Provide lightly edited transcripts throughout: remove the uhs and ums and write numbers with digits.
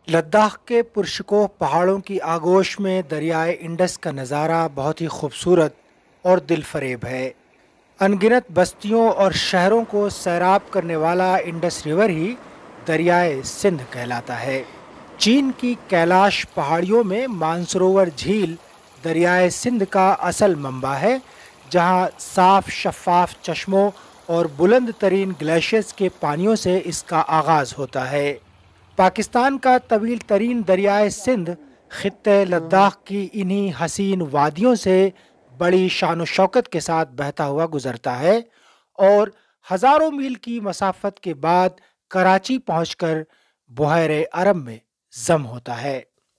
लद्दाख के पुरशकोह पहाड़ों की आगोश में दरियाए इंडस का नज़ारा बहुत ही खूबसूरत और दिलफरेब है। अनगिनत बस्तियों और शहरों को सैराब करने वाला इंडस रिवर ही दरियाए सिंध कहलाता है। चीन की कैलाश पहाड़ियों में मानसरोवर झील दरियाए सिंध का असल मंबा है, जहां साफ शफाफ चश्मों और बुलंद तरीन ग्लेशियर्स के पानियों से इसका आगाज़ होता है। पाकिस्तान का तवील तरीन दरियाए सिंध खित्ते लद्दाख की इन्हीं हसीन वादियों से बड़ी शान शौकत के साथ बहता हुआ गुजरता है और हज़ारों मील की मसाफत के बाद कराची पहुंचकर बुहैरे अरब में जम होता है।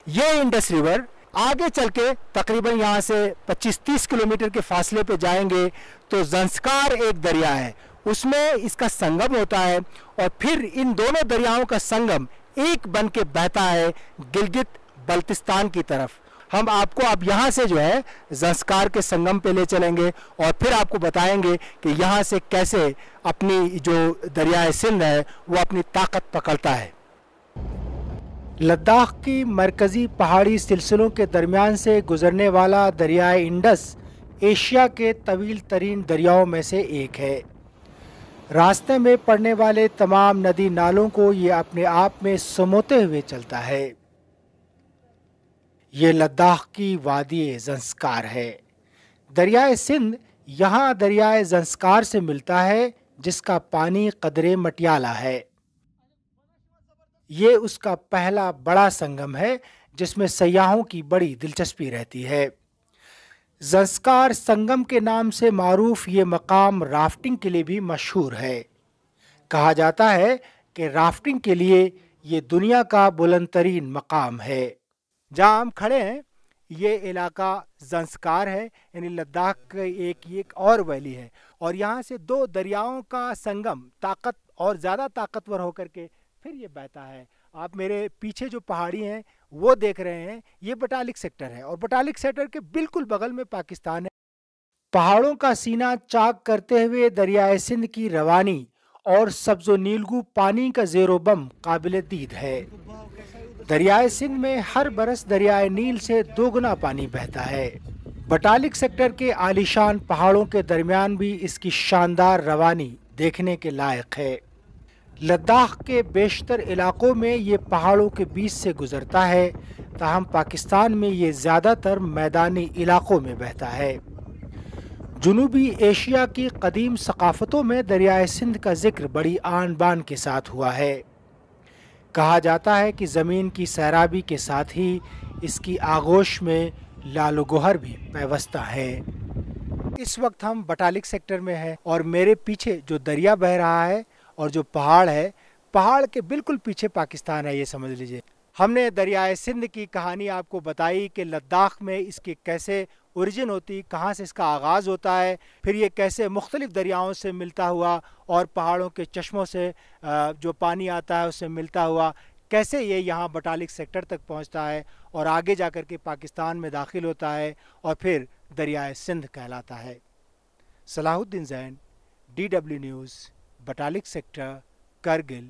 ये इंडस रिवर आगे चल के तकरीबन यहाँ से 25-30 किलोमीटर के फासले पे जाएंगे तो ज़ंस्कार एक दरिया है, उसमें इसका संगम होता है और फिर इन दोनों दरियाओं का संगम एक बन के बहता है गिलगित बल्तिस्तान की तरफ। हम आपको अब यहाँ से जो है ज़ंस्कार के संगम पे ले चलेंगे और फिर आपको बताएंगे कि यहाँ से कैसे अपनी जो दरियाए सिंध है वो अपनी ताकत पकड़ता है। लद्दाख की मरकज़ी पहाड़ी सिलसिलों के दरमियान से गुजरने वाला दरियाए इंडस एशिया के तवील तरीन दरियाओं में से एक है। रास्ते में पड़ने वाले तमाम नदी नालों को ये अपने आप में समोते हुए चलता है। ये लद्दाख की वादी ज़ंस्कार है। दरियाए सिंध यहाँ दरियाए ज़ंस्कार से मिलता है, जिसका पानी कदरे मटियाला है। ये उसका पहला बड़ा संगम है जिसमें सयाहों की बड़ी दिलचस्पी रहती है। ज़ंस्कार संगम के नाम से मारूफ ये मकाम राफ्टिंग के लिए भी मशहूर है। कहा जाता है कि राफ्टिंग के लिए ये दुनिया का बुलंद तरीन मकाम है। जहाँ हम खड़े हैं ये इलाका ज़ंस्कार है, यानी लद्दाख का एक और वैली है और यहाँ से दो दरियाओं का संगम ताकत और ज़्यादा ताकतवर होकर के फिर ये बहता है। आप मेरे पीछे जो पहाड़ी हैं वो देख रहे हैं, ये बटालिक सेक्टर है और बटालिक सेक्टर के बिल्कुल बगल में पाकिस्तान है। पहाड़ों का सीना चाक करते हुए दरियाए सिंध की रवानी और सब्ज़ो नीलगू पानी का ज़ेरो बम काबिल दीद है। दरियाए सिंध में हर बरस दरियाए नील से दोगुना पानी बहता है। बटालिक सेक्टर के आलीशान पहाड़ों के दरमियान भी इसकी शानदार रवानी देखने के लायक है। लद्दाख के बेशतर इलाकों में ये पहाड़ों के बीच से गुजरता है, ताहम पाकिस्तान में ये ज़्यादातर मैदानी इलाकों में बहता है। जुनूबी एशिया की कदीम सकाफ़तों में दरियाए सिंध का जिक्र बड़ी आन बान के साथ हुआ है। कहा जाता है कि ज़मीन की सैराबी के साथ ही इसकी आगोश में लालो गोहर भी पैवस्ता है। इस वक्त हम बटालिक सेक्टर में हैं और मेरे पीछे जो दरिया बह रहा है और जो पहाड़ है, पहाड़ के बिल्कुल पीछे पाकिस्तान है, ये समझ लीजिए। हमने दरियाए सिंध की कहानी आपको बताई कि लद्दाख में इसकी कैसे ओरिजिन होती, कहाँ से इसका आगाज़ होता है, फिर ये कैसे मुख्तलिफ़ दरियाओं से मिलता हुआ और पहाड़ों के चश्मों से जो पानी आता है उससे मिलता हुआ कैसे ये यहाँ बटालिक सेक्टर तक पहुँचता है और आगे जा कर के पाकिस्तान में दाखिल होता है और फिर दरियाए सिंध कहलाता है। सलाहुद्दीन ज़ैन, DW news, Batalik sector, Kargil.